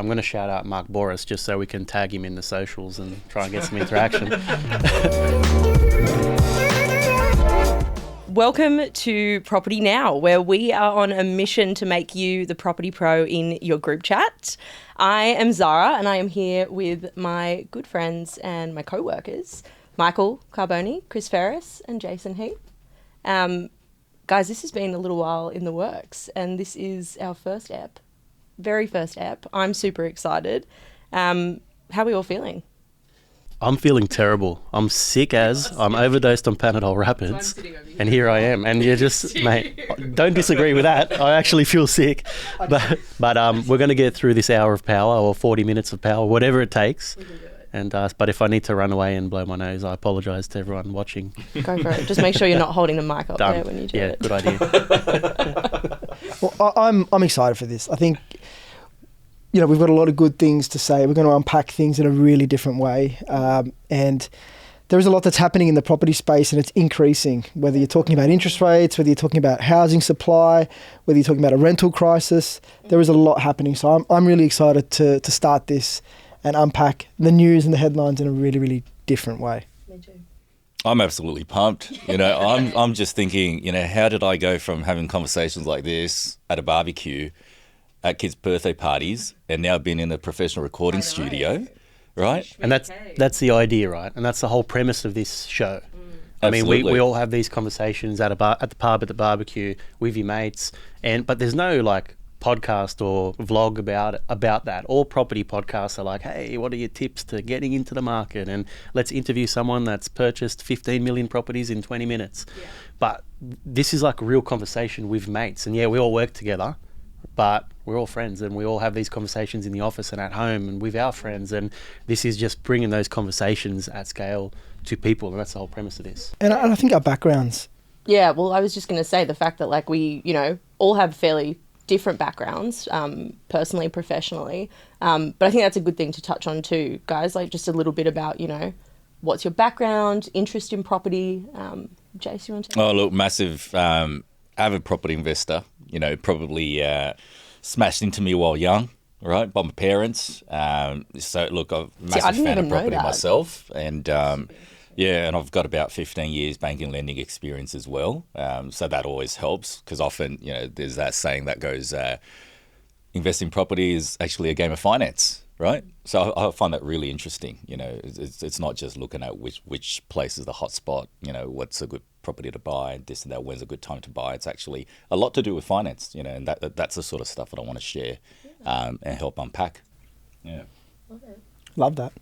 I'm going to shout out Mark Boris just so we can tag him in the socials and try and get some interaction. Welcome to Property Now, where we are on a mission to make you the property pro in your group chat. I am Zara, and I am here with my good friends and my co-workers, Michael Carboni, Chris Ferris, and Jason Heath. Guys, this has been a little while in the works, and this is our first ep, very first ep. I'm super excited. How are we all feeling? I'm feeling terrible. I'm sick as. I'm overdosed on Panadol Rapids, and here I am. And you're just, mate, don't disagree with that. I actually feel sick. But we're going to get through this hour of power or 40 minutes of power, whatever it takes. We can do it. And but if I need to run away and blow my nose, I apologise to everyone watching. Go for it. Just make sure you're not holding the mic up there when you do it. Yeah, good idea. Well, I'm excited for this. I think, we've got a lot of good things to say. We're going to unpack things in a really different way. And there is a lot that's happening in the property space, and it's increasing, whether you're talking about interest rates, whether you're talking about housing supply, whether you're talking about a rental crisis. There is a lot happening. So I'm really excited to start this and unpack the news and the headlines in a really, really different way. Me too. I'm absolutely pumped. I'm just thinking, how did I go from having conversations like this at a barbecue, at kids' birthday parties, and now being in a professional recording studio, right? And that's the idea, right? And that's the whole premise of this show. I mean, we all have these conversations at the pub, at the barbecue with your mates, but there's no podcast or vlog about that. All property podcasts are like, hey, what are your tips to getting into the market? And let's interview someone that's purchased 15 million properties in 20 minutes. Yeah. But this is like a real conversation with mates. And yeah, we all work together, but we're all friends, and we all have these conversations in the office and at home and with our friends. And this is just bringing those conversations at scale to people. And that's the whole premise of this. And I think our backgrounds. Yeah, well, I was just going to say the fact that we, all have fairly different backgrounds, personally, professionally. But I think that's a good thing to touch on too, guys, just a little bit about, what's your background, interest in property. Jace, you want to? Oh, look, massive avid property investor, probably smashed into me while young, right, by my parents. So, look, I'm a massive fan of property myself. And and I've got about 15 years banking lending experience as well. So that always helps, because often, there's that saying that goes, investing property is actually a game of finance, right? So I find that really interesting. It's not just looking at which place is the hot spot, what's a good property to buy, this and that, when's a good time to buy. It's actually a lot to do with finance, and that's the sort of stuff that I want to share and help unpack. Yeah. Okay. Love that.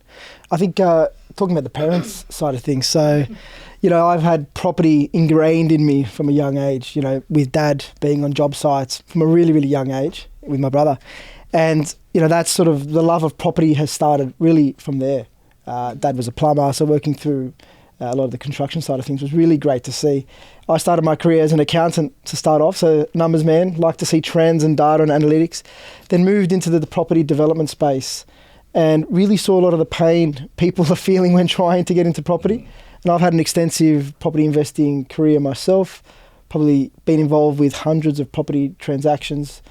I think talking about the parents side of things, so, I've had property ingrained in me from a young age, with dad being on job sites from a really, really young age with my brother. And, that's sort of the love of property has started really from there. Dad was a plumber, so working through a lot of the construction side of things was really great to see. I started my career as an accountant to start off, so numbers man, like to see trends and data and analytics, then moved into the property development space and really saw a lot of the pain people are feeling when trying to get into property. And I've had an extensive property investing career myself, probably been involved with hundreds of property transactions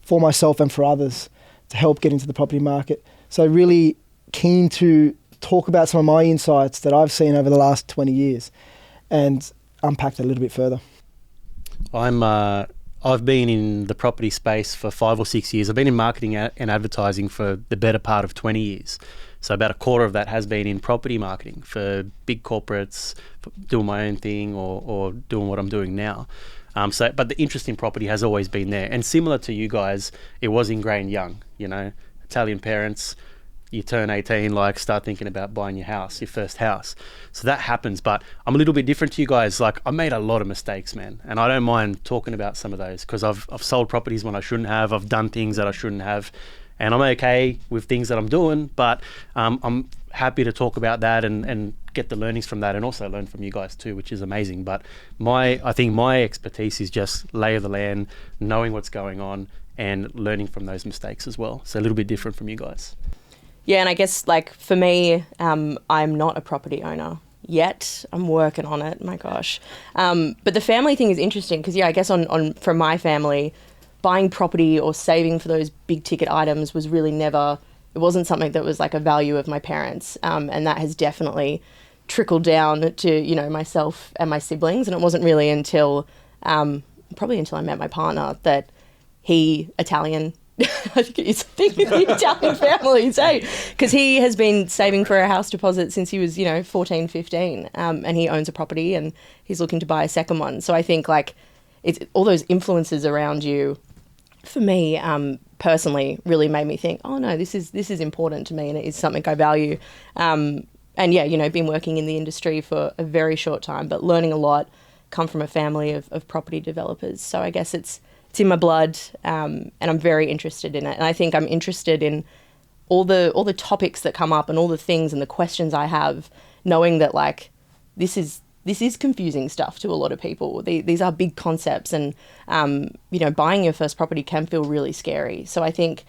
for myself and for others to help get into the property market. So really keen to talk about some of my insights that I've seen over the last 20 years and unpack that a little bit further. I've been in the property space for 5 or 6 years. I've been in marketing and advertising for the better part of 20 years. So about a quarter of that has been in property marketing for big corporates, for doing my own thing or doing what I'm doing now. But the interest in property has always been there. And similar to you guys, it was ingrained young, Italian parents, you turn 18, start thinking about buying your house, your first house. So that happens, but I'm a little bit different to you guys. I made a lot of mistakes, man. And I don't mind talking about some of those, because I've sold properties when I shouldn't have. I've done things that I shouldn't have. And I'm okay with things that I'm doing, but I'm happy to talk about that and get the learnings from that, and also learn from you guys too, which is amazing. But I think my expertise is just lay of the land, knowing what's going on and learning from those mistakes as well. So a little bit different from you guys. Yeah, and I guess for me, I'm not a property owner yet. I'm working on it, my gosh. But the family thing is interesting because, I guess from my family, buying property or saving for those big ticket items was really never, it wasn't something that was like a value of my parents. And that has definitely trickled down to, you know, myself and my siblings. And it wasn't really until, probably until I met my partner that he, Italian, I think it's a thing with the Italian families, hey? Because he has been saving for a house deposit since he was, 14, 15. And he owns a property and he's looking to buy a second one. So I think like it's all those influences around you, for me, personally, really made me think, oh no, this is important to me and it is something I value. And yeah, been working in the industry for a very short time, but learning a lot, come from a family of property developers. So I guess it's in my blood, and I'm very interested in it. And I think I'm interested in all the topics that come up and all the things and the questions I have, knowing that like this is confusing stuff to a lot of people. These are big concepts, and buying your first property can feel really scary. So I think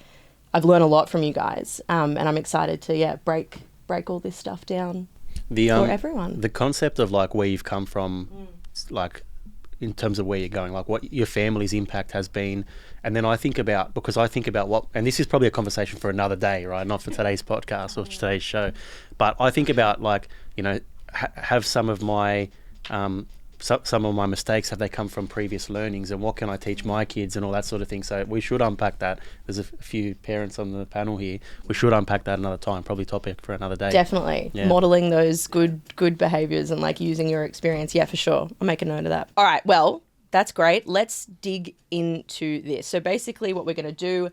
I've learned a lot from you guys, and I'm excited to break all this stuff down for everyone. The concept of like where you've come from, like in terms of where you're going, like what your family's impact has been. And then I think about what, and this is probably a conversation for another day, right? Not for today's podcast or today's show, but I think about like, have some of my mistakes, have they come from previous learnings, and what can I teach my kids and all that sort of thing. So we should unpack that. There's a few parents on the panel here. We should unpack that another time, probably topic for another day. Definitely. Yeah. Modeling those good behaviors and like using your experience. Yeah, for sure. I'll make a note of that. All right. Well, that's great. Let's dig into this. So basically what we're going to do,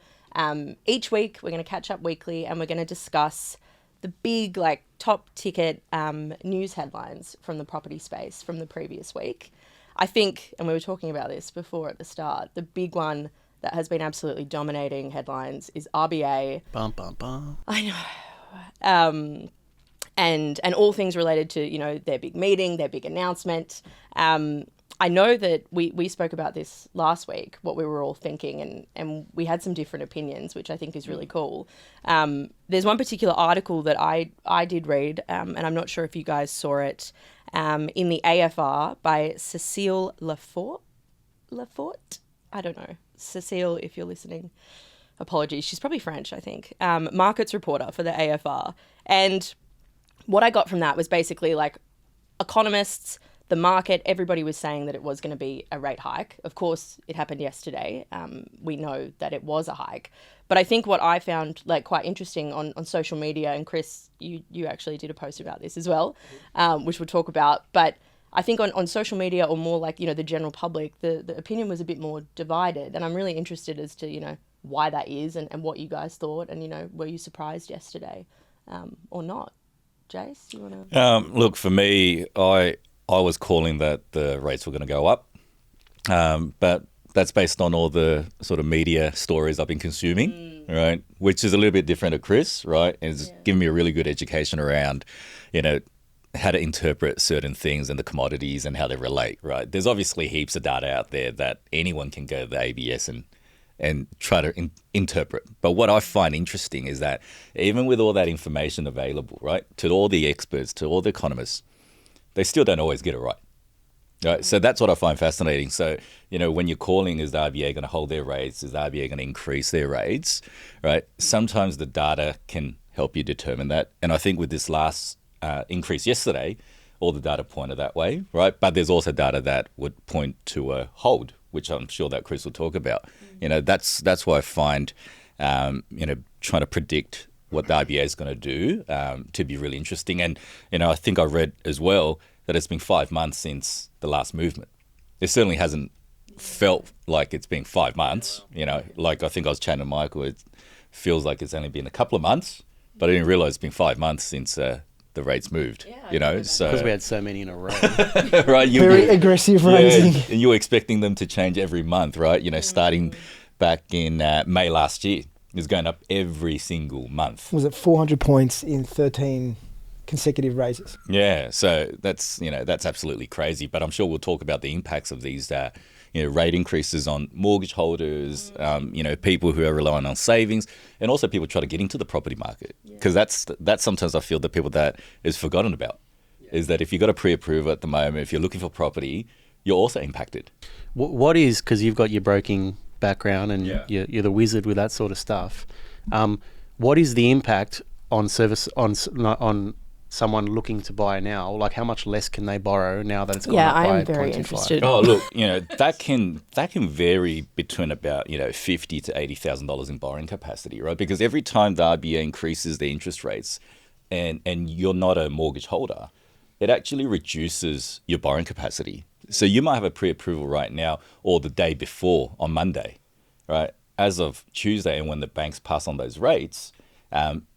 each week we're going to catch up weekly and we're going to discuss the big like top ticket news headlines from the property space from the previous week. I think, and we were talking about this before at the start, the big one that has been absolutely dominating headlines is RBA. Bum, bum, bum. I know. And all things related to, their big meeting, their big announcement. I know that we spoke about this last week, what we were all thinking, and we had some different opinions, which I think is really cool. There's one particular article that I did read, and I'm not sure if you guys saw it, in the AFR by Cecile Lefort? I don't know. Cecile, if you're listening, apologies. She's probably French, I think. Markets reporter for the AFR. And what I got from that was basically like economists, the market, everybody was saying that it was going to be a rate hike. Of course, it happened yesterday. We know that it was a hike. But I think what I found like quite interesting on social media, and Chris, you actually did a post about this as well, which we'll talk about. But I think on social media, or more like, the general public, the opinion was a bit more divided. And I'm really interested as to, why that is and what you guys thought. And, were you surprised yesterday or not? Jace, you want to? Look, for me, I was calling that the rates were going to go up, but that's based on all the sort of media stories I've been consuming, right? Which is a little bit different to Chris, right? And it's given me a really good education around, how to interpret certain things and the commodities and how they relate, right? There's obviously heaps of data out there that anyone can go to the ABS and try to interpret. But what I find interesting is that even with all that information available, right, to all the experts, to all the economists, they still don't always get it right. Right? So that's what I find fascinating. So, when you're calling, is the RBA going to hold their rates? Is the RBA going to increase their rates? Right? Sometimes the data can help you determine that. And I think with this last increase yesterday, all the data pointed that way, right? But there's also data that would point to a hold, which I'm sure that Chris will talk about. That's why I find, trying to predict what the RBA is going to do to be really interesting. And, I think I read as well that it's been 5 months since the last movement. It certainly hasn't felt like it's been 5 months. Like I think I was chatting to Michael, it feels like it's only been a couple of months, but I didn't realize it's been 5 months since the rates moved, so because we had so many in a row. Right? Very aggressive raising. And you were expecting them to change every month, right? Starting back in May last year. Is going up every single month. Was it 400 points in 13 consecutive raises? Yeah, so that's absolutely crazy. But I'm sure we'll talk about the impacts of these rate increases on mortgage holders, people who are relying on savings, and also people try to get into the property market. Because that's sometimes I feel the people that is forgotten about. Is that if you've got a pre-approval at the moment, if you're looking for property, you're also impacted. What is, because you've got your broking background and Yeah. you're the wizard with that sort of stuff. What is the impact on on someone looking to buy now? Like, how much less can they borrow now that it's gone up by I am very 0.25? interested. Oh, look, that can vary between about $50,000 to $80,000 in borrowing capacity, right? Because every time the RBA increases the interest rates, and you're not a mortgage holder, it actually reduces your borrowing capacity. So you might have a pre-approval right now or the day before on Monday, right? As of Tuesday, and when the banks pass on those rates,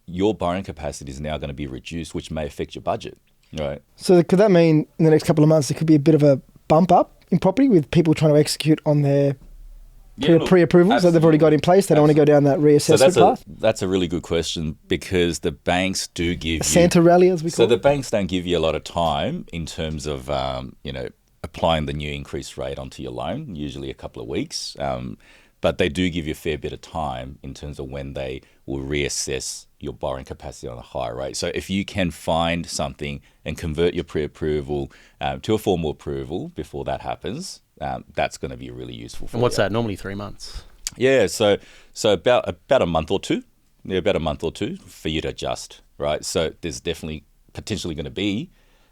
your borrowing capacity is now going to be reduced, which may affect your budget, right? So could that mean in the next couple of months there could be a bit of a bump up in property with people trying to execute on their pre-approvals that they've already got in place? They don't want to go down that reassessment path? That's a really good question, because the banks do give Santa rally, as we call it. So the banks don't give you a lot of time in terms of, applying the new increased rate onto your loan, usually a couple of weeks. But they do give you a fair bit of time in terms of when they will reassess your borrowing capacity on a higher rate. So if you can find something and convert your pre-approval to a formal approval before that happens, that's going to be really useful for you. And what's that? Normally 3 months. Yeah, so about a month or two. Yeah, about a month or two for you to adjust, right? So there's definitely potentially going to be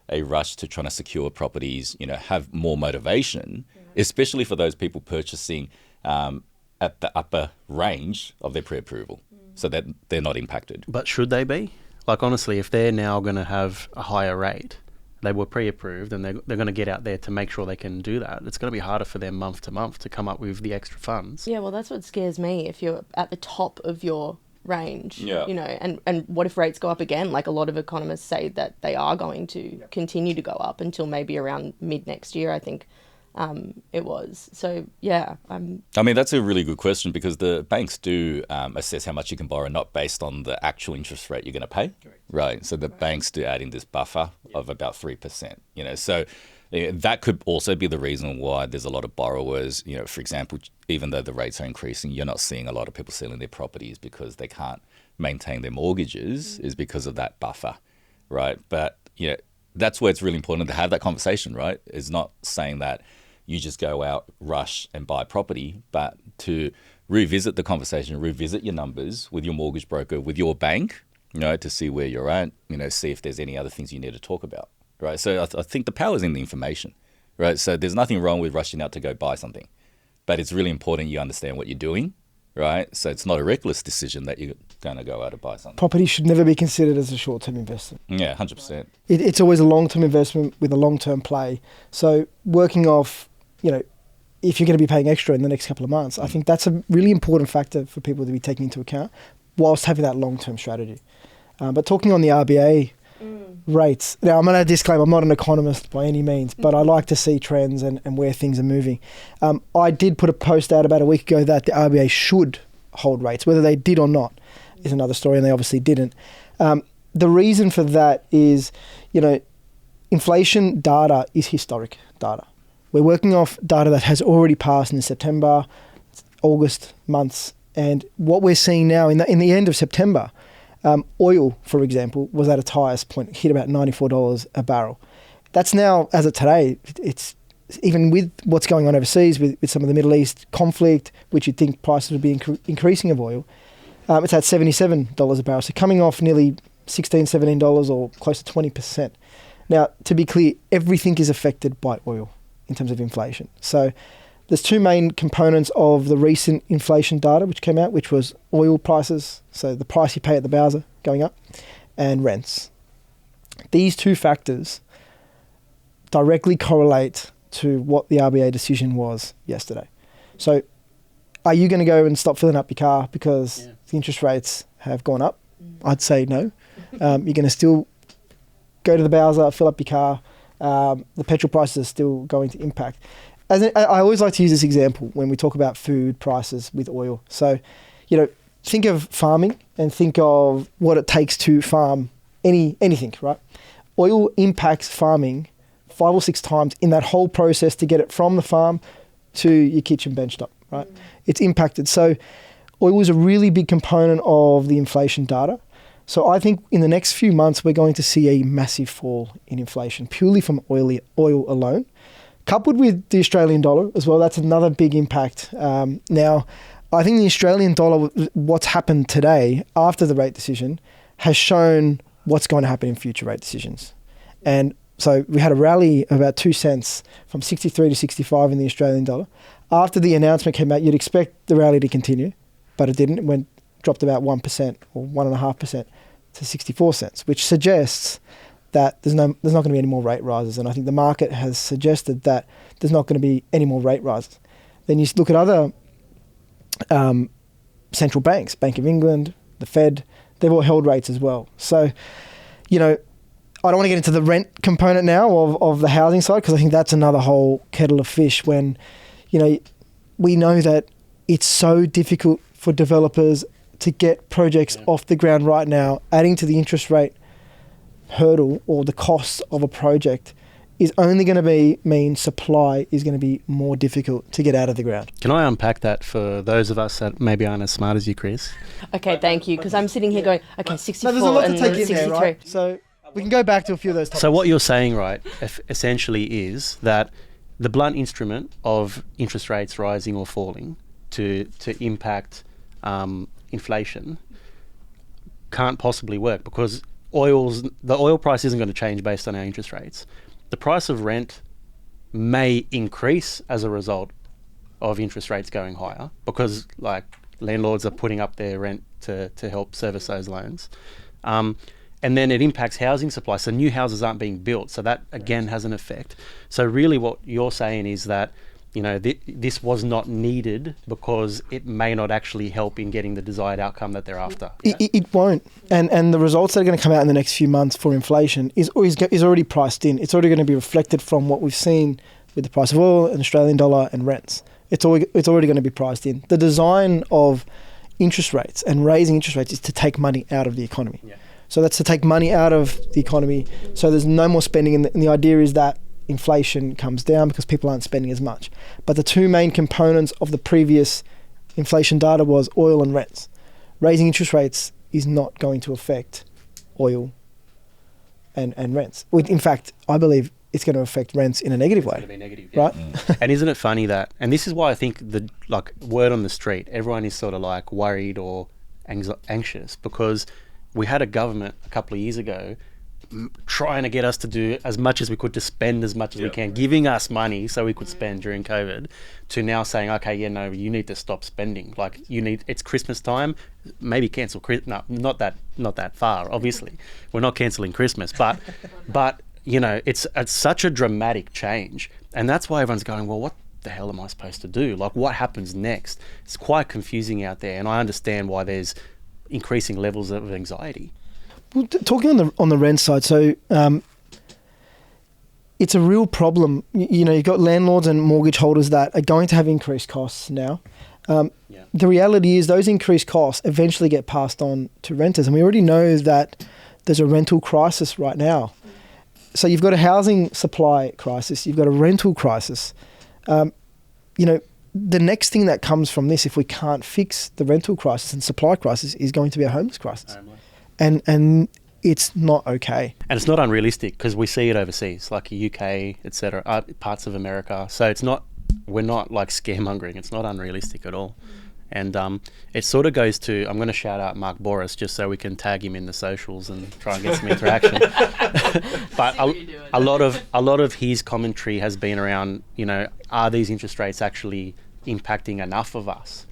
a rush to trying to secure properties, have more motivation, especially for those people purchasing at the upper range of their pre-approval, so that they're not impacted. But should they be? Like, honestly, if they're now going to have a higher rate, they were pre-approved, and they're going to get out there to make sure they can do that. It's going to be harder for them month to month to come up with the extra funds. Yeah, well, that's what scares me. If you're at the top of your range, Yeah. and what if rates go up again? Like, a lot of economists say that they are going to continue to go up until maybe around mid next year, I think it was. So, yeah. I mean, that's a really good question, because the banks do assess how much you can borrow, not based on the actual interest rate you're going to pay. Correct. Right. So the banks do add in this buffer of about 3%. So that could also be the reason why there's a lot of borrowers, for example, even though the rates are increasing, you're not seeing a lot of people selling their properties because they can't maintain their mortgages, is because of that buffer. Right. But, that's where it's really important to have that conversation, right? It's not saying that you just go out, rush and buy property, but to revisit the conversation, revisit your numbers with your mortgage broker, with your bank, to see where you're at, see if there's any other things you need to talk about, right? So I think the power's in the information, right? So there's nothing wrong with rushing out to go buy something, but it's really important you understand what you're doing, right? So it's not a reckless decision that you're going to go out and buy something. Property should never be considered as a short-term investment. Yeah, 100%. It's always a long-term investment with a long-term play. So working off, if you're going to be paying extra in the next couple of months, I think that's a really important factor for people to be taking into account whilst having that long-term strategy. But talking on the RBA rates, now I'm going to disclaim I'm not an economist by any means, but I like to see trends and where things are moving. I did put a post out about a week ago that the RBA should hold rates. Whether they did or not is another story, and they obviously didn't. The reason for that is, inflation data is historic data. We're working off data that has already passed in September, August months, and what we're seeing now in the end of September, oil, for example, was at its highest point, hit about $94 a barrel. That's now, as of today, it's even with what's going on overseas with some of the Middle East conflict, which you'd think prices would be increasing of oil, it's at $77 a barrel. So coming off nearly $16, $17 or close to 20%. Now, to be clear, everything is affected by oil in terms of inflation. So there's two main components of the recent inflation data which came out, which was oil prices, so the price you pay at the bowser going up, and rents. These two factors directly correlate to what the RBA decision was yesterday. So are you going to go and stop filling up your car because the interest rates have gone up? I'd say no. You're going to still go to the bowser, fill up your car. The petrol prices are still going to impact. I always like to use this example when we talk about food prices with oil. So, think of farming and think of what it takes to farm anything, right? Oil impacts farming 5 or 6 times in that whole process to get it from the farm to your kitchen benchtop, right? It's impacted. So oil is a really big component of the inflation data. So I think in the next few months, we're going to see a massive fall in inflation purely from oil alone. coupled with the Australian dollar as well, that's another big impact. Now, I think the Australian dollar, what's happened today after the rate decision, has shown what's going to happen in future rate decisions. And so we had a rally of about 2 cents from 63 to 65 in the Australian dollar. After the announcement came out, you'd expect the rally to continue, but it didn't. It dropped about 1% or 1.5% to 64 cents, which suggests that there's not going to be any more rate rises. And I think the market has suggested that there's not going to be any more rate rises. Then you look at other central banks, Bank of England, the Fed, they've all held rates as well. So, I don't want to get into the rent component now of the housing side, because I think that's another whole kettle of fish when, we know that it's so difficult for developers to get projects off the ground right now. Adding to the interest rate hurdle or the cost of a project is only going to mean supply is going to be more difficult to get out of the ground. Can I unpack that for those of us that maybe aren't as smart as you, Chris? Okay, thank you, because I'm sitting here going, okay, 64 there's a lot and to take in 63. there, right? So we can go back to a few of those topics. So what you're saying, right, essentially is that the blunt instrument of interest rates rising or falling to impact inflation can't possibly work, because the oil price isn't going to change based on our interest rates. The price of rent may increase as a result of interest rates going higher, because like landlords are putting up their rent to help service those loans. And then it impacts housing supply. So new houses aren't being built. So that again has an effect. So really what you're saying is that, this was not needed because it may not actually help in getting the desired outcome that they're after. It won't. And the results that are going to come out in the next few months for inflation is already priced in. It's already going to be reflected from what we've seen with the price of oil and Australian dollar and rents. It's already going to be priced in. The design of interest rates and raising interest rates is to take money out of the economy. Yeah. So that's to take money out of the economy. So there's no more spending. And the idea is that inflation comes down because people aren't spending as much. But the two main components of the previous inflation data was oil and rents. Raising interest rates is not going to affect oil and rents. In fact, I believe it's going to affect rents in a negative way. It's going to be negative, yeah. Right? And isn't it funny that, and this is why I think the word on the street, everyone is sort of like worried or anxious, because we had a government a couple of years ago trying to get us to do as much as we could, to spend as much as we can, giving us money so we could spend during COVID, to now saying, okay, you need to stop spending. Like it's Christmas time, maybe cancel Christmas. No, not that far, obviously. We're not cancelling Christmas, but it's such a dramatic change. And that's why everyone's going, well, what the hell am I supposed to do? Like, what happens next? It's quite confusing out there. And I understand why there's increasing levels of anxiety. Well, talking on the rent side, so it's a real problem. You've got landlords and mortgage holders that are going to have increased costs now. The reality is those increased costs eventually get passed on to renters, and we already know that there's a rental crisis right now. So you've got a housing supply crisis, you've got a rental crisis. The next thing that comes from this, if we can't fix the rental crisis and supply crisis, is going to be a homeless crisis. And it's not okay. And it's not unrealistic, because we see it overseas, like UK, etc., parts of America. So we're not like scaremongering. It's not unrealistic at all. And it sort of goes to, I'm going to shout out Mark Boris just so we can tag him in the socials and try and get some interaction. But a lot of his commentary has been around, are these interest rates actually impacting enough of us?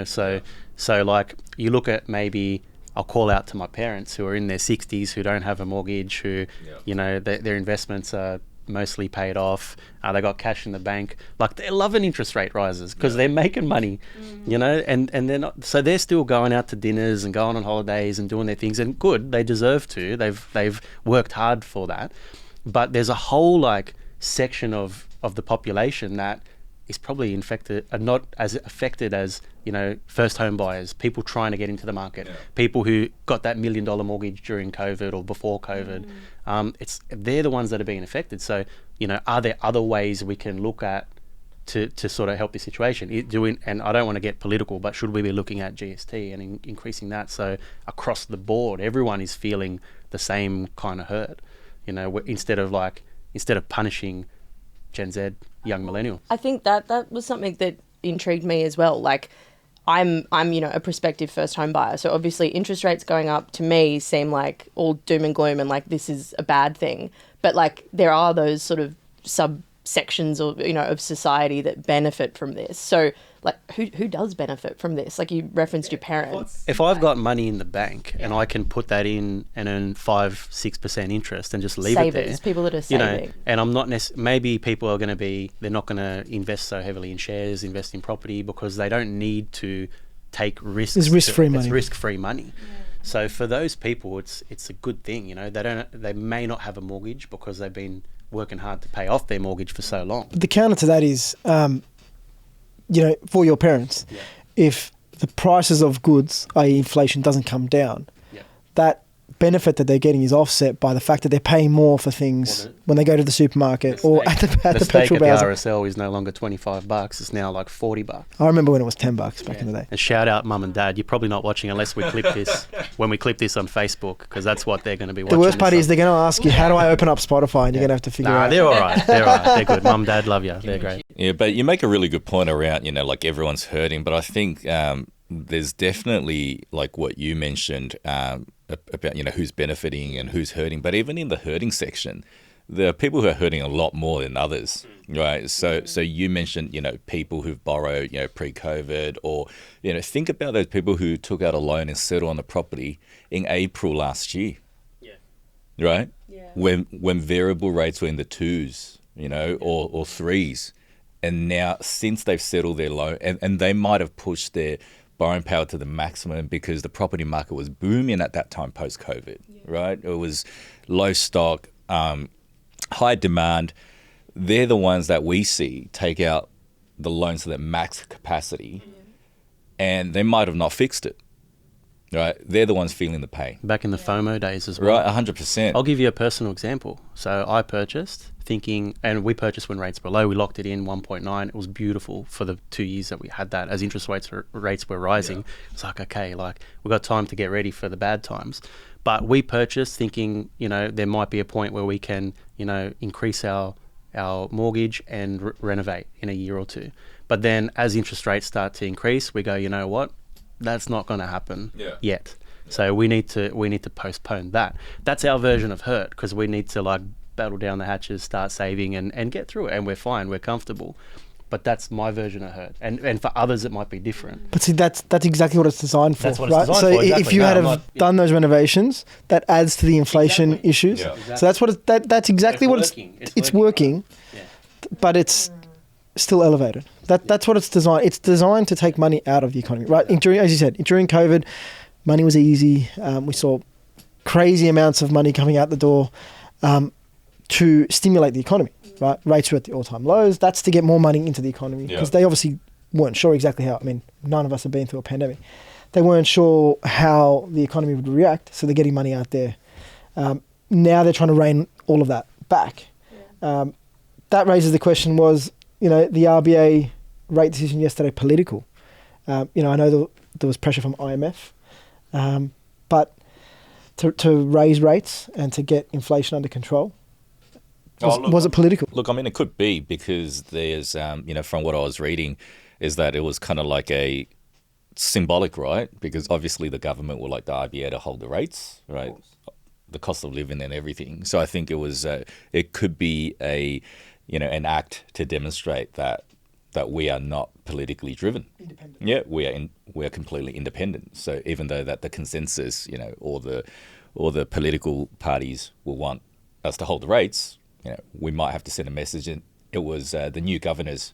So like you look at, maybe I'll call out to my parents who are in their 60s, who don't have a mortgage, who, their investments are mostly paid off. They got cash in the bank. Like, they're loving interest rate rises because they're making money, and they're not. So they're still going out to dinners and going on holidays and doing their things. And good, they deserve to. They've worked hard for that. But there's a whole section of the population that is probably not as affected as first home buyers, people trying to get into the market, people who got that $1 million mortgage during COVID or before COVID. They're the ones that are being affected. So are there other ways we can look at to sort of help this situation? And I don't want to get political, but should we be looking at GST and increasing that, so across the board everyone is feeling the same kind of hurt? Instead of punishing Gen Z, young millennial. I think that was something that intrigued me as well. Like, I'm a prospective first home buyer, so obviously interest rates going up to me seem like all doom and gloom and like this is a bad thing. But like there are those sort of subsections of society that benefit from this. So like who does benefit from this? Like you referenced your parents. If I've got money in the bank and I can put that in and earn 5-6% interest and just leave Savers, it there, people that are saving. and I'm not maybe people are going to they're not going to invest so heavily in shares, invest in property because they don't need to take risks. It's risk-free money. It's risk-free money. So for those people, it's a good thing. They may not have a mortgage because they've been working hard to pay off their mortgage for so long. The counter to that is, for your parents, if the prices of goods, i.e. inflation, doesn't come down, that benefit that they're getting is offset by the fact that they're paying more for things when they go to the supermarket or at the petrol The bowser. RSL is no longer $25. It's now like $40. I remember when it was $10 back in the day. And shout out mum and dad. You're probably not watching unless we clip this when we clip this on Facebook because that's what they're going to be watching. The worst part is they're going to ask you, how do I open up Spotify? And you're going to have to figure out. They're all right. They're all right. They're good. Mum, dad, love you. They're great. Yeah, but you make a really good point around, like everyone's hurting. But I think there's definitely like what you mentioned about, who's benefiting and who's hurting. But even in the hurting section, there are people who are hurting a lot more than others, right? So you mentioned, people who've borrowed, pre-COVID or, think about those people who took out a loan and settled on the property in April last year, right? Yeah. When variable rates were in the 2s, or 3s. And now since they've settled their loan and they might have pushed their borrowing power to the maximum because the property market was booming at that time post-COVID, right? It was low stock, high demand. They're the ones that we see take out the loans to their max capacity and they might have not fixed it, right? They're the ones feeling the pain. Back in the FOMO days as well. Right, 100%. I'll give you a personal example. So I purchased thinking, and we purchased when rates were low. We locked it in 1.9. It was beautiful for the 2 years that we had that. As interest rates were rising, it's like, okay, like we've got time to get ready for the bad times. But we purchased thinking, there might be a point where we can, increase our mortgage and renovate in a year or two. But then as interest rates start to increase, we go, you know what? That's not going to happen yet. So we need to postpone that. That's our version of hurt because we need to like battle down the hatches, start saving and get through it. And we're fine. We're comfortable. But that's my version of hurt. And for others, it might be different. But see, that's exactly what it's designed for, that's what right? It's designed so for, exactly. If you had done those renovations, that adds to the inflation issues. Yeah. Exactly. So that's what that's exactly what it's working. Yeah. But it's still elevated. That's what it's designed. It's designed to take money out of the economy, right? As you said, during COVID, money was easy. We saw crazy amounts of money coming out the door to stimulate the economy, right? Rates were at the all-time lows. That's to get more money into the economy because they obviously weren't sure exactly how. I mean, none of us have been through a pandemic. They weren't sure how the economy would react, so they're getting money out there. Now they're trying to rein all of that back. That raises the question: was the RBA rate decision yesterday political? I know there was pressure from IMF, but to raise rates and to get inflation under control, was it political? Look, I mean, it could be because there's, from what I was reading, is that it was kind of like a symbolic, right? Because obviously the government would like the RBA to hold the rates, right? The cost of living and everything. So I think it could be an act to demonstrate that we are not politically driven. Independent. Yeah, we are completely independent. So even though that the consensus, all the political parties will want us to hold the rates, we might have to send a message. And it was the new governor's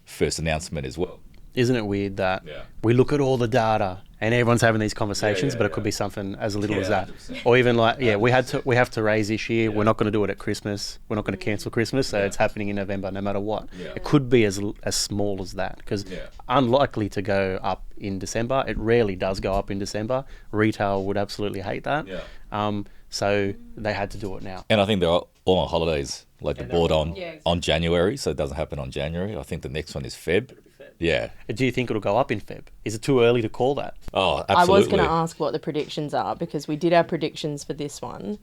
first announcement as well. Isn't it weird that we look at all the data and everyone's having these conversations, but it could be something as little as that, 100%. Or even like, we have to raise this year. We're not going to do it at Christmas. We're not going to cancel Christmas, so it's happening in November, no matter what. It could be as small as that because unlikely to go up in December. It rarely does go up in December. Retail would absolutely hate that. So they had to do it now. And I think they're all on holidays, like the board on January, so it doesn't happen on January. I think the next one is Feb. Yeah. Do you think it'll go up in Feb? Is it too early to call that? Oh, absolutely. I was going to ask what the predictions are because we did our predictions for this one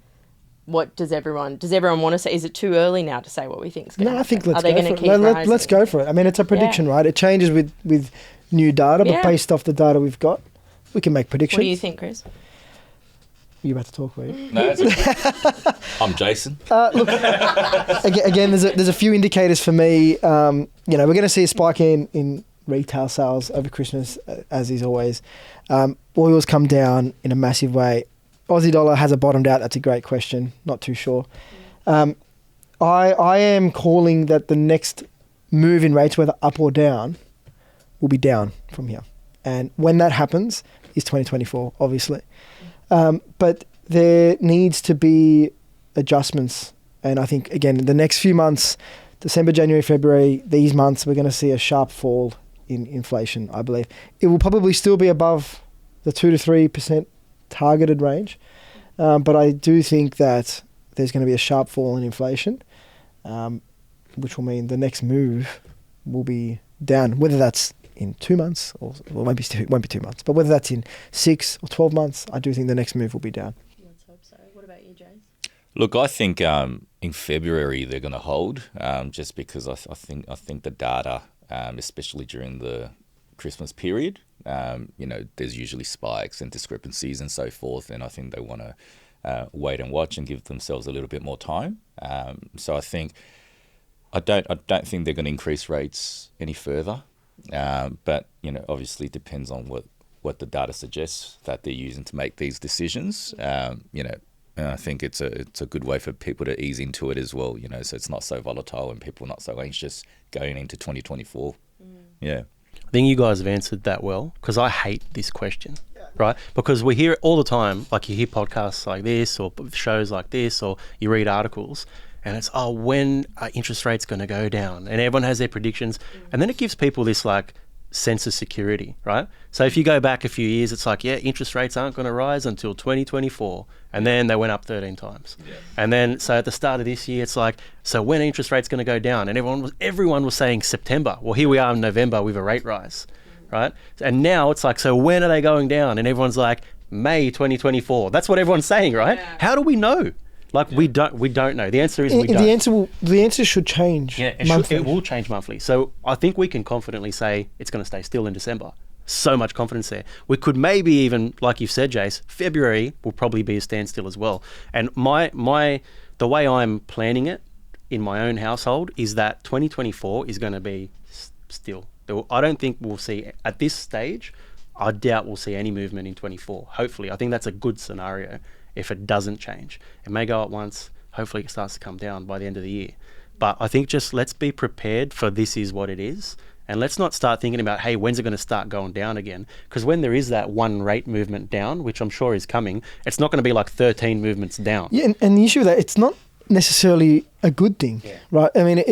what does everyone want to say? Is it too early now to say what we think is going to happen? I think let's Are they go going for to it. keep rising? Let's go for it. I mean, it's a prediction, right? It changes with new data, but based off the data we've got, we can make predictions. What do you think, Chris? You're about to talk, were you? No, it's okay. I'm Jason. Look, again, there's a few indicators for me. We're going to see a spike in retail sales over Christmas, as is always. Oil's come down in a massive way. Aussie dollar has it bottomed out? That's a great question. Not too sure. I am calling that the next move in rates, whether up or down, will be down from here. And when that happens is 2024, obviously. But there needs to be adjustments. And I think, again, the next few months, December, January, February, these months, we're going to see a sharp fall in inflation, I believe. It will probably still be above the 2 to 3% targeted range. But I do think that there's going to be a sharp fall in inflation, which will mean the next move will be down, whether that's in 2 months or it won't be 2 months, but whether that's in 6 or 12 months, I do think the next move will be down. Let's hope so. What about you, James? Look, I think in February they're going to hold, just because I think the data, especially during the Christmas period, there's usually spikes and discrepancies and so forth, and I think they want to wait and watch and give themselves a little bit more time. So I don't think they're going to increase rates any further. But obviously it depends on what the data suggests that they're using to make these decisions. And I think it's a good way for people to ease into it as well. So it's not so volatile and people are not so anxious going into 2024. Yeah. I think you guys have answered that well, because I hate this question, right? Because we hear it all the time. Like, you hear podcasts like this or shows like this, or you read articles, and it's, when are interest rates going to go down? And everyone has their predictions. And then it gives people this sense of security, right? So if you go back a few years, it's interest rates aren't going to rise until 2024. And then they went up 13 times. Yeah. And then, so at the start of this year, it's so when are interest rates going to go down? And everyone was saying September. Well, here we are in November with a rate rise, right? And now it's so when are they going down? And everyone's May 2024. That's what everyone's saying, right? Yeah. How do we know? We don't know. The answer is we don't. The answer should change. Yeah, it will change monthly. So I think we can confidently say it's going to stay still in December. So much confidence there. We could maybe even, like you've said, Jace, February will probably be a standstill as well. And the way I'm planning it in my own household is that 2024 is going to be still. I don't think we'll see at this stage. I doubt we'll see any movement in 24. Hopefully, I think that's a good scenario. If it doesn't change, it may go up once. Hopefully it starts to come down by the end of the year. But I think just let's be prepared for this is what it is. And let's not start thinking about, hey, when's it going to start going down again? Because when there is that one rate movement down, which I'm sure is coming, it's not going to be 13 movements down. Yeah, and the issue with that, it's not necessarily a good thing, right? I mean,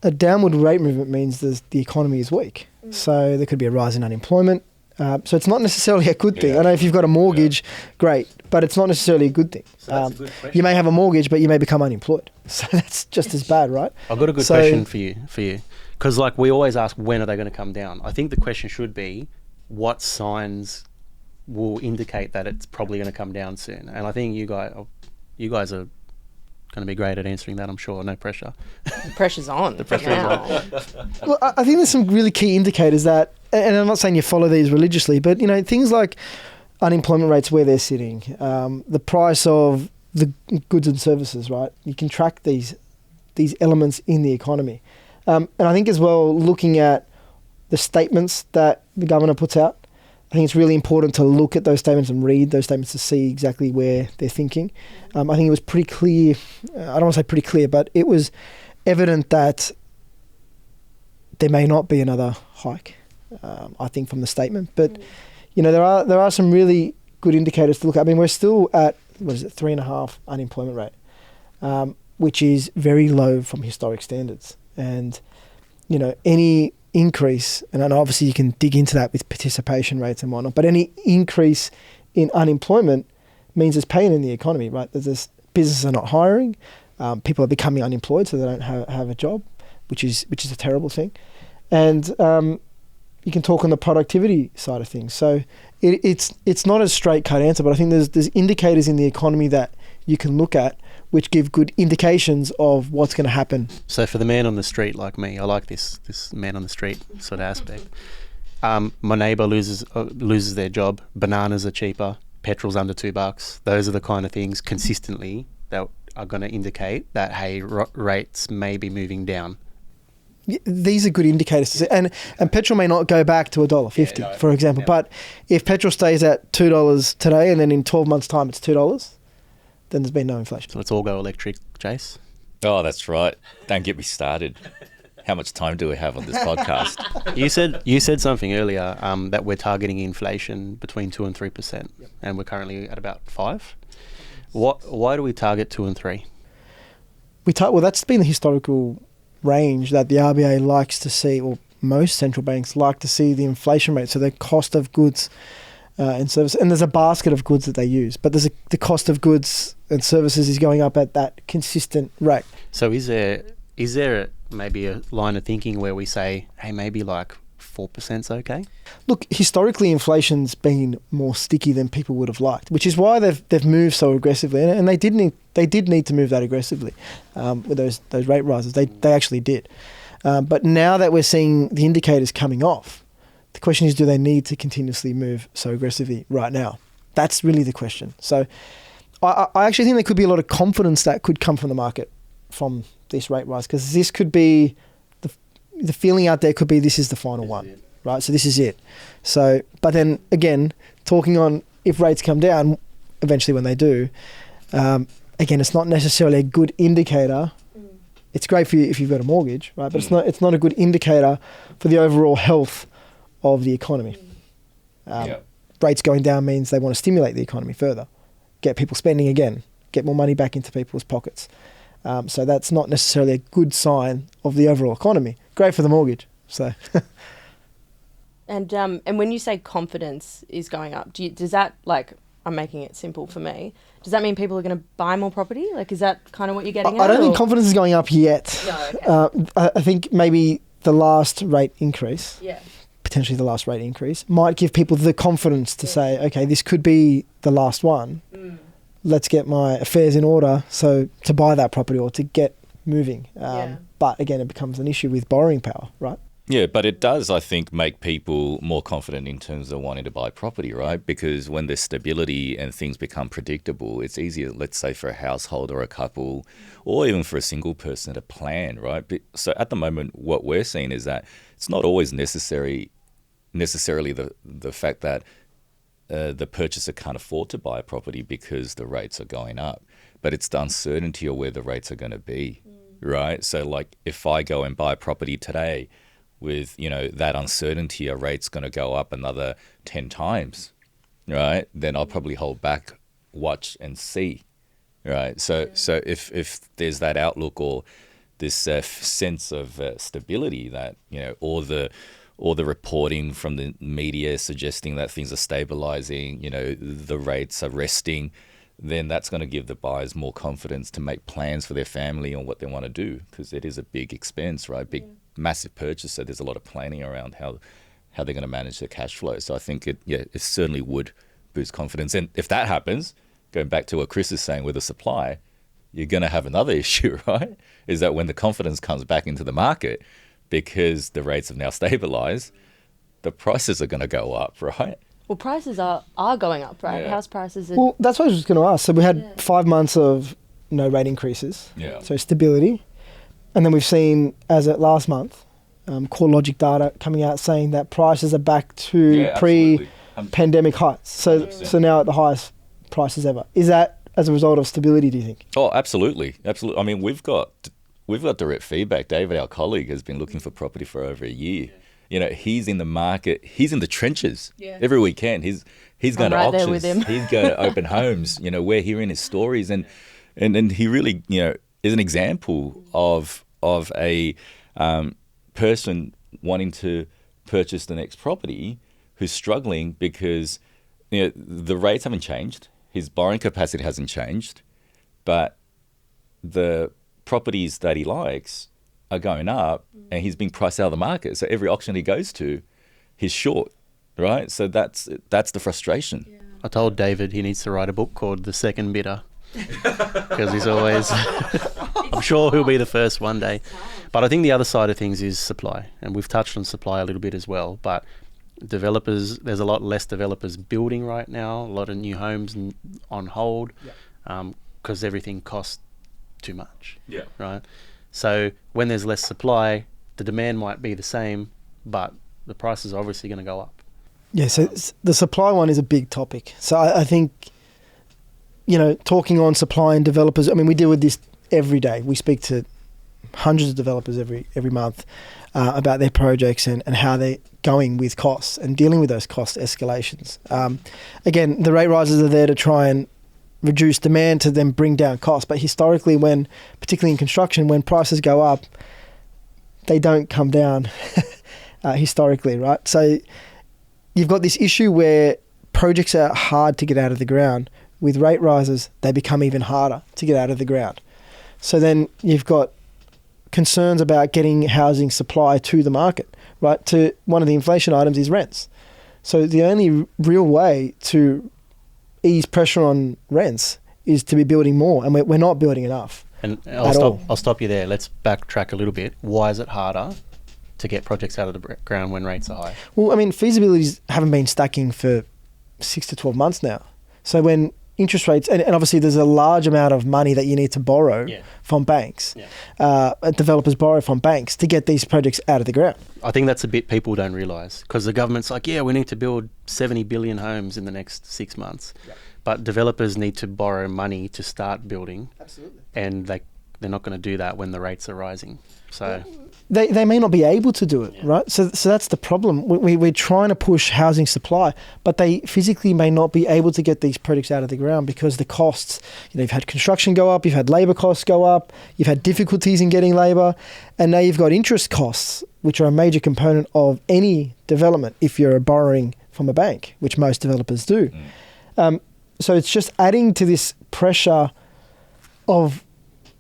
a downward rate movement means the economy is weak. So there could be a rise in unemployment. So it's not necessarily a good thing. I know if you've got a mortgage, great, but it's not necessarily a good thing. So that's a good question. You may have a mortgage, but you may become unemployed. So that's just as bad, right? I've got a good question for you. Because we always ask, when are they going to come down? I think the question should be, what signs will indicate that it's probably going to come down soon? And I think you guys are going to be great at answering that, I'm sure. No pressure. The pressure's on. The pressure is on. Well, I think there's some really key indicators that, and I'm not saying you follow these religiously, but things like unemployment rates, where they're sitting, the price of the goods and services, right? You can track these elements in the economy. And I think as well, looking at the statements that the governor puts out, I think it's really important to look at those statements and read those statements to see exactly where they're thinking. I think it was pretty clear, I don't want to say pretty clear, but it was evident that there may not be another hike, I think, from the statement. But, there are some really good indicators to look at. I mean, we're still at, 3.5 unemployment rate, which is very low from historic standards. And, any increase, and then obviously you can dig into that with participation rates and whatnot, but any increase in unemployment means there's pain in the economy, right? Businesses are not hiring, people are becoming unemployed, so they don't have a job, which is a terrible thing. And you can talk on the productivity side of things. So it's not a straight cut answer, but I think there's indicators in the economy that you can look at which give good indications of what's going to happen. So for the man on the street like me, I like this man on the street sort of aspect. My neighbour loses their job. Bananas are cheaper. Petrol's under $2. Those are the kind of things consistently that are going to indicate that, hey, rates may be moving down. These are good indicators to see. And petrol may not go back to $1.50, for example. But if petrol stays at $2 today and then in 12 months' time it's $2, then there's been no inflation. So let's all go electric, Jace. Oh, that's right. Don't get me started. How much time do we have on this podcast? You said something earlier that we're targeting inflation between 2 and 3%, and we're currently at about 5. Why do we target 2 and 3? Well, that's been the historical range that the RBA likes to see, or most central banks like to see the inflation rate, so the cost of goods and services. And there's a basket of goods that they use, but the cost of goods and services is going up at that consistent rate. So is there maybe a line of thinking where we say, hey, maybe like 4%'s okay? Look, historically, inflation's been more sticky than people would have liked, which is why they've moved so aggressively, and they did need to move that aggressively with those rate rises. They actually did, but now that we're seeing the indicators coming off, the question is, do they need to continuously move so aggressively right now? That's really the question. So I actually think there could be a lot of confidence that could come from the market from this rate rise, because this could be the feeling out there could be this is the final one, right? So this is it. So, but then again, talking on if rates come down, eventually when they do, again, it's not necessarily a good indicator. It's great for you if you've got a mortgage, right? But it's not a good indicator for the overall health of the economy. Rates going down means they want to stimulate the economy further, get people spending again, get more money back into people's pockets. So that's not necessarily a good sign of the overall economy. Great for the mortgage. So, and when you say confidence is going up, does that, like, I'm making it simple for me, does that mean people are going to buy more property? Like, is that kind of what you're getting at? I don't think confidence is going up yet. No, okay. I think maybe the last rate increase, potentially the last rate increase, might give people the confidence to say, okay, this could be the last one. Let's get my affairs in order to buy that property or to get moving. But again, it becomes an issue with borrowing power, right? Yeah, but it does, I think, make people more confident in terms of wanting to buy property, right? Because when there's stability and things become predictable, it's easier, let's say, for a household or a couple or even for a single person to plan, right? So at the moment, what we're seeing is that it's not always necessarily the fact that the purchaser can't afford to buy a property because the rates are going up, but it's the uncertainty of where the rates are going to be, right? So like if I go and buy a property today with, that uncertainty of rates going to go up another 10 times, right? Then I'll probably hold back, watch and see, right? So if there's that outlook or this sense of stability that, all the reporting from the media suggesting that things are stabilizing, the rates are resting, then that's going to give the buyers more confidence to make plans for their family on what they want to do, because it is a big expense, right? Massive purchase. So there's a lot of planning around how they're going to manage their cash flow. So I think it certainly would boost confidence. And if that happens, going back to what Chris is saying with the supply, you're going to have another issue, right? Is that when the confidence comes back into the market, because the rates have now stabilized, the prices are going to go up, right? Well, prices are going up, right? House prices are... Well, that's what I was just going to ask. So we had 5 months of no rate increases, so stability. And then we've seen, as at last month, CoreLogic data coming out saying that prices are back to pre-pandemic heights. So now at the highest prices ever. Is that as a result of stability, do you think? Oh, absolutely. Absolutely. I mean, we've got direct feedback. David, our colleague, has been looking for property for over a year. He's in the market. He's in the trenches every weekend. He's going to right auctions. There with him. He's going to open homes. We're hearing his stories, and he really, is an example of a person wanting to purchase the next property who's struggling because the rates haven't changed. His borrowing capacity hasn't changed, but the properties that he likes are going up and he's being priced out of the market. So every auction he goes to, he's short, right? So that's the frustration. I told David he needs to write a book called The Second Bidder. because he's always. I'm sure he'll be the first one day. But I think the other side of things is supply, and we've touched on supply a little bit as well. But developers, there's a lot less developers building right now. A lot of new homes on hold because everything costs too much. Yeah. Right. So when there's less supply, the demand might be the same, but the price is obviously going to go up. Yeah, so the supply one is a big topic. So I think, talking on supply and developers, I mean, we deal with this every day. We speak to hundreds of developers every month about their projects and how they're going with costs and dealing with those cost escalations. Again, the rate rises are there to try and reduce demand to then bring down costs. But historically, particularly in construction, when prices go up, they don't come down historically, right? So you've got this issue where projects are hard to get out of the ground. With rate rises, they become even harder to get out of the ground. So then you've got concerns about getting housing supply to the market, right? To one of the inflation items is rents. So the only real way to ease pressure on rents is to be building more, and we're not building enough. And I'll stop you there. Let's backtrack a little bit. Why is it harder to get projects out of the ground when rates are high? Well, I mean, feasibilities haven't been stacking for 6 to 12 months now. So when interest rates, and obviously there's a large amount of money that you need to borrow from banks. Developers borrow from banks to get these projects out of the ground. I think that's a bit people don't realise, because the government's like, we need to build 70 billion homes in the next 6 months. But developers need to borrow money to start building. Absolutely. And they're not going to do that when the rates are rising. So they may not be able to do it, right? So that's the problem. We're trying to push housing supply, but they physically may not be able to get these projects out of the ground because the costs, you've had construction go up, you've had labour costs go up, you've had difficulties in getting labour, and now you've got interest costs, which are a major component of any development if you're borrowing from a bank, which most developers do. So it's just adding to this pressure of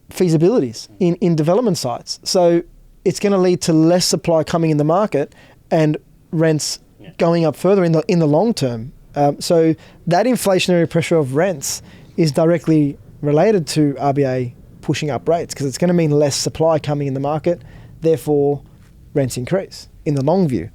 feasibilities in development sites. So it's going to lead to less supply coming in the market and rents going up further in the long term. So that inflationary pressure of rents is directly related to RBA pushing up rates, because it's going to mean less supply coming in the market, therefore rents increase in the long view,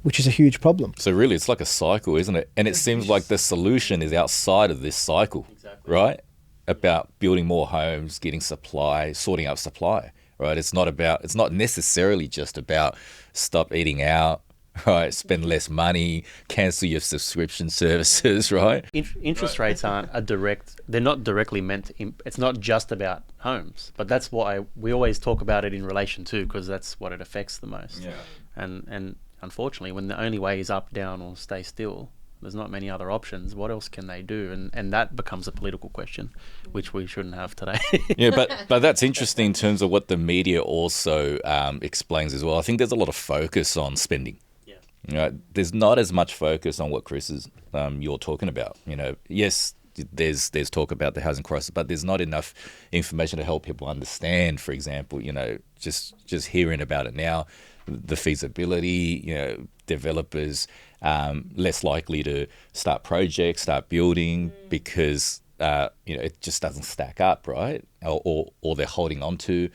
which is a huge problem. So really it's like a cycle, isn't it? And it seems like the solution is outside of this cycle, right? About building more homes, getting supply, sorting out supply, right? It's not necessarily just about stop eating out, right? Spend less money, cancel your subscription services, right? Interest rates they're not directly meant to, it's not just about homes, but that's why we always talk about it in relation to, because that's what it affects the most. And unfortunately, when the only way is up, down, or stay still, there's not many other options. What else can they do? And that becomes a political question, which we shouldn't have today. But that's interesting in terms of what the media also explains as well. I think there's a lot of focus on spending. There's not as much focus on what Chris is you're talking about. Yes, there's talk about the housing crisis, but there's not enough information to help people understand. For example, just hearing about it now, the feasibility, developers less likely to start projects, start building because it just doesn't stack up, right? Or they're holding on to,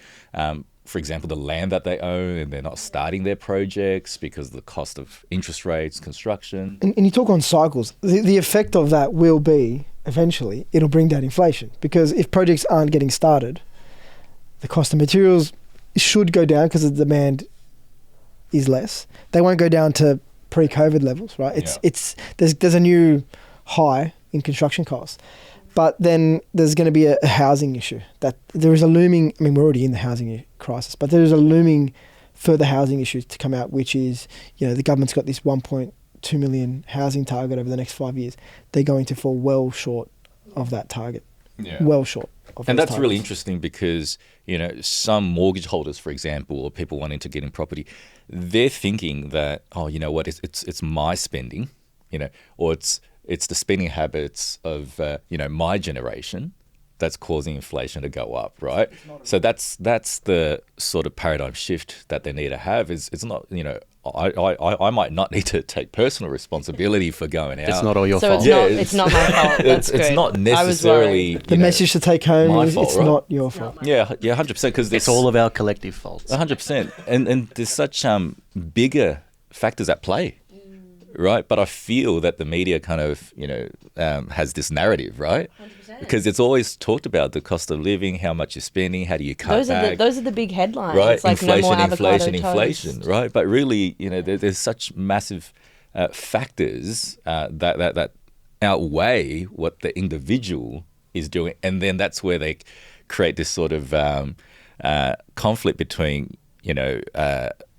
for example, the land that they own, and they're not starting their projects because of the cost of interest rates, construction. And you talk on cycles. The effect of that will be eventually it'll bring down inflation, because if projects aren't getting started, the cost of materials should go down because the demand is less. They won't go down to pre-COVID levels, right? There's a new high in construction costs, but then there's going to be a housing issue that there is a looming. I mean, we're already in the housing crisis, but there is a looming further housing issue to come out, which is the government's got this 1.2 million housing target over the next 5 years. They're going to fall well short of that target. Well short. And that's really interesting because, some mortgage holders, for example, or people wanting to get in property, they're thinking that, it's my spending, or it's the spending habits of, my generation, that's causing inflation to go up, right? So that's the sort of paradigm shift that they need to have. It's not, I might not need to take personal responsibility for going out. It's not all your So fault. it's not my fault. That's it's good. not I was necessarily worried. The message to take home my is fault, it's right? not your fault. Yeah, 100%. Because It's all of our collective faults. 100%. And there's such bigger factors at play, right? But I feel that the media kind of, has this narrative, right? 100%. Because it's always talked about the cost of living, how much you're spending, how do you cut back. Those are the big headlines. Right, It's like no more avocado inflation, toast. right? But really, there's such massive factors that outweigh what the individual is doing, and then that's where they create this sort of conflict between,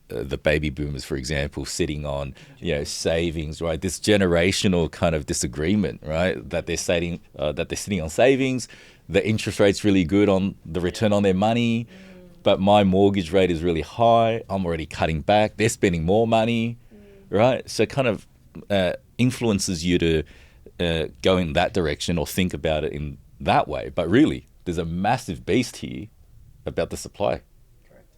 the baby boomers, for example, sitting on, savings, right? This generational kind of disagreement, right? That they're sitting on savings, the interest rate's really good on the return on their money, but my mortgage rate is really high. I'm already cutting back. They're spending more money, right? So it kind of influences you to go in that direction or think about it in that way. But really, there's a massive beast here about the supply.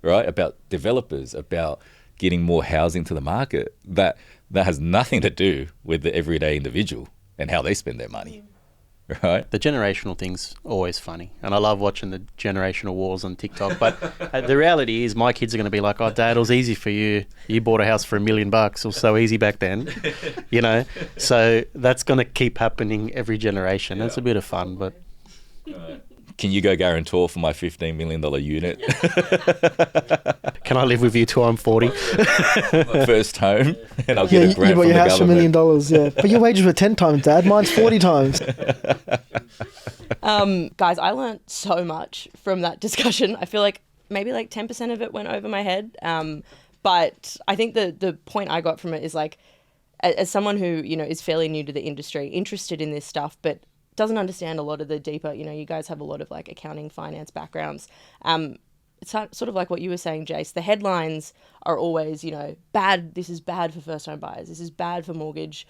Right, about developers, about getting more housing to the market. That has nothing to do with the everyday individual and how they spend their money. Right? The generational thing's always funny, and I love watching the generational wars on TikTok. But the reality is, my kids are going to be like, "Oh, Dad, it was easy for you. You bought a house for $1 million. It was so easy back then." So that's going to keep happening every generation. It's a bit of fun, but. Can you go guarantor for my $15 million unit? Can I live with you till I'm 40? My first home, and I'll get a grant you bought from your the house for $1 million, government. yeah. But your wages were 10 times, Dad. Mine's 40 times. Guys, I learned so much from that discussion. I feel like maybe like 10% of it went over my head. But I think the point I got from it is like, as someone who, is fairly new to the industry, interested in this stuff, but doesn't understand a lot of the deeper, you guys have a lot of like accounting, finance backgrounds. It's sort of like what you were saying, Jace. The headlines are always, bad. This is bad for first home buyers. This is bad for mortgage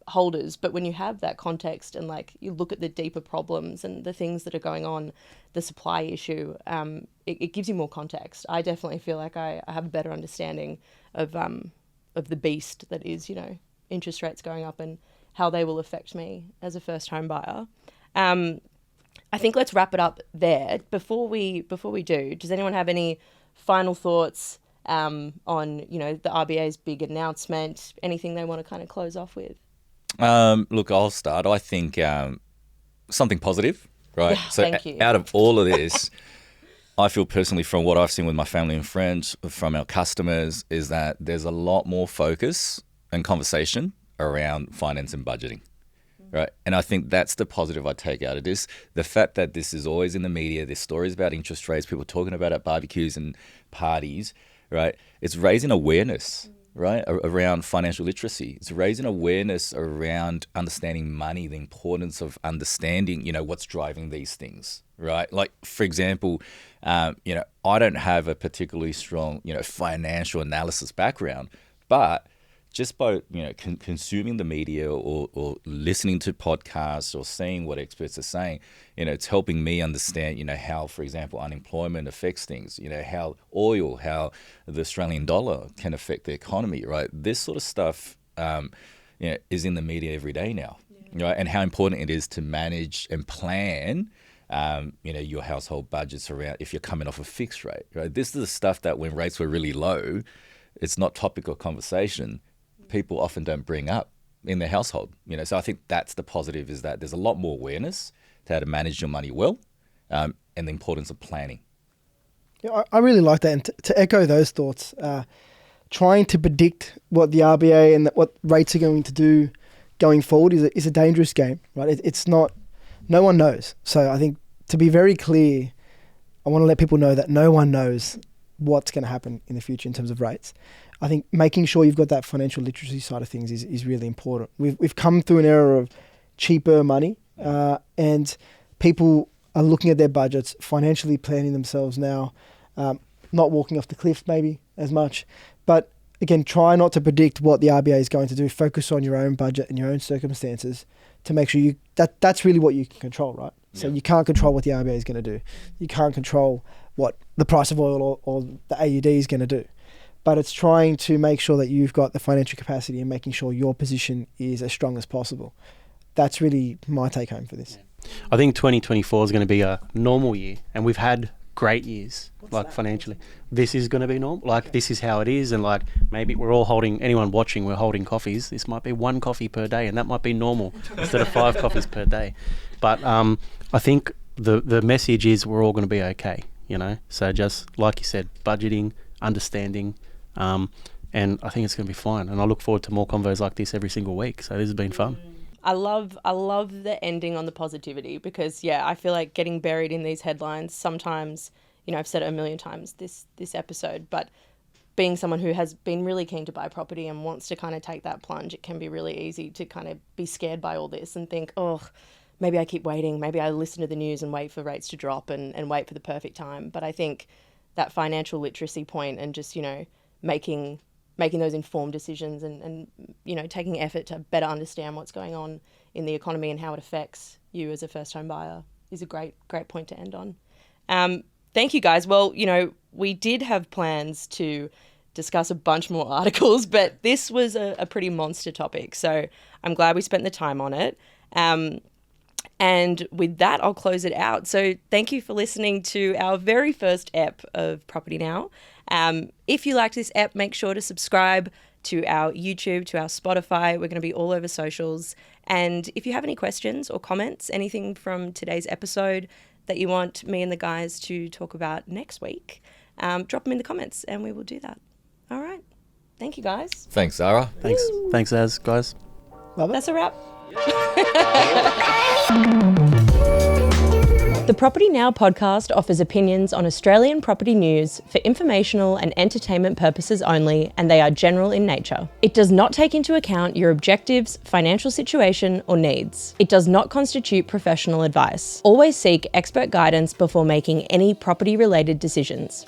holders. But when you have that context and like you look at the deeper problems and the things that are going on, the supply issue, it gives you more context. I definitely feel like I have a better understanding of the beast that is, interest rates going up and how they will affect me as a first home buyer. I think let's wrap it up there. Before we do, does anyone have any final thoughts on, the RBA's big announcement? Anything they want to kind of close off with? Look, I'll start. I think something positive, right? Yeah, so thank you. Out of all of this, I feel personally from what I've seen with my family and friends, from our customers, is that there's a lot more focus and conversation around finance and budgeting, right? And I think that's the positive I take out of this. The fact that this is always in the media, there's stories about interest rates, people talking about it at barbecues and parties, right? It's raising awareness, right, around financial literacy. It's raising awareness around understanding money, the importance of understanding, what's driving these things, right? Like, for example, I don't have a particularly strong, financial analysis background, but just by consuming the media or listening to podcasts or seeing what experts are saying, it's helping me understand, how, for example, unemployment affects things, how oil, how the Australian dollar can affect the economy, right? This sort of stuff, is in the media every day now, right? And how important it is to manage and plan, your household budgets around if you're coming off a fixed rate, right? This is the stuff that when rates were really low, it's not topic of conversation. People often don't bring up in their household, So I think that's the positive, is that there's a lot more awareness to how to manage your money well, and the importance of planning. Yeah, I really like that. And to echo those thoughts, trying to predict what the RBA and what rates are going to do going forward is a dangerous game, right? It's not, no one knows. So I think to be very clear, I want to let people know that no one knows what's going to happen in the future in terms of rates. I think making sure you've got that financial literacy side of things is really important. We've come through an era of cheaper money, and people are looking at their budgets, financially planning themselves now, not walking off the cliff maybe as much. But again, try not to predict what the RBA is going to do. Focus on your own budget and your own circumstances to make sure that's really what you can control, right? So you can't control what the RBA is going to do. You can't control what the price of oil or the AUD is going to do. But it's trying to make sure that you've got the financial capacity and making sure your position is as strong as possible. That's really my take home for this. I think 2024 is going to be a normal year, and we've had great years, financially. This is going to be normal. This is how it is, and maybe we're all anyone watching, we're holding coffees. This might be 1 coffee per day, and that might be normal instead of 5 coffees per day. But I think the message is we're all going to be okay, So just like you said, budgeting, understanding, and I think it's going to be fine. And I look forward to more convos like this every single week. So this has been fun. I love the ending on the positivity because, I feel like getting buried in these headlines sometimes, I've said it a million times this episode, but being someone who has been really keen to buy property and wants to kind of take that plunge, it can be really easy to kind of be scared by all this and think, oh, maybe I keep waiting. Maybe I listen to the news and wait for rates to drop and wait for the perfect time. But I think that financial literacy point and just, making those informed decisions and taking effort to better understand what's going on in the economy and how it affects you as a first home buyer is a great point to end on. Thank you guys. Well, we did have plans to discuss a bunch more articles, but this was a pretty monster topic. So I'm glad we spent the time on it. And with that, I'll close it out. So thank you for listening to our very first ep of Property Now. If you liked this ep, make sure to subscribe to our YouTube, to our Spotify. We're going to be all over socials. And if you have any questions or comments, anything from today's episode that you want me and the guys to talk about next week, drop them in the comments and we will do that. All right. Thank you, guys. Thanks, Zara. Thanks, Az, guys. Love it. That's a wrap. The Property Now podcast offers opinions on Australian property news for informational and entertainment purposes only, and they are general in nature. It does not take into account your objectives, financial situation, or needs. It does not constitute professional advice. Always seek expert guidance before making any property-related decisions.